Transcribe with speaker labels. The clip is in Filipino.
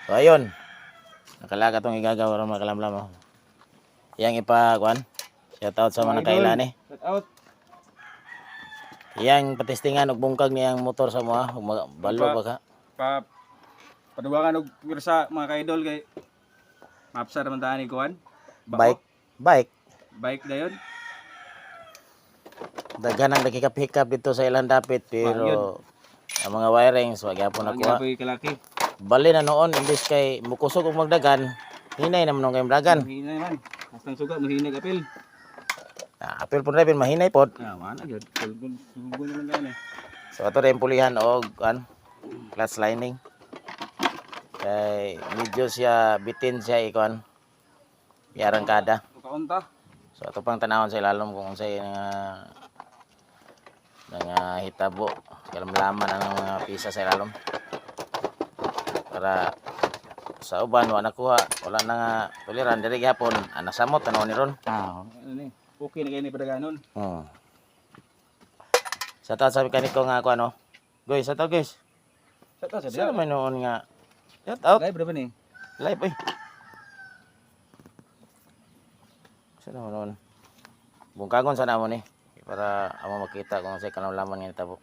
Speaker 1: So ayun, nakalaga tong igagawa ron mga kalamlam. Oh. Yang ipakuan. Shout out sa mga nakailan eh.
Speaker 2: Shout out.
Speaker 1: Yang patistingan og bungkag niyang motor sa mga balo baka.
Speaker 2: Paduwagan og pirsa mga ka-idol kay mapsar man taan ni kuan.
Speaker 1: Bike.
Speaker 2: Bike dayon.
Speaker 1: Daghan ang nakikap-hikap dito sa ilang dapit pero ang mga wirings wag gyapon nakuha.
Speaker 2: Kalaki.
Speaker 1: Bali na noon imbis kay mukusog og magdagan, hinay naman kay dagan.
Speaker 2: Hinay man. Hastang suga mahinay kapil.
Speaker 1: Apil pun rin mahinay pod.
Speaker 2: Mana gyud. Sulbon naman gani.
Speaker 1: So ato rin pulihan og clutch lining. Kay medyo siya bitin siya ikon. Yarangkada.
Speaker 2: Kaunta.
Speaker 1: So ato pang tanawon sa ilalom kung unsay nga hitabo. Kalamlaman ang mga pisa sa ilalom. Para sa uban wa nakuha, wala na nga tuliran diri gyapon. Nasamot tanawon ni ron.
Speaker 2: Ano ni? Okay na kay ni padaganon.
Speaker 1: Sa taas sabi kaniko nga ako ano. Guys, sa taas guys.
Speaker 2: Sa taas
Speaker 1: Sino may noon nga? Shout out.
Speaker 2: Live ra ba ni?
Speaker 1: Live eh. Sino noon? Bungkagon sana mo ni para amo makita kung sa kanang laman nga nitabo.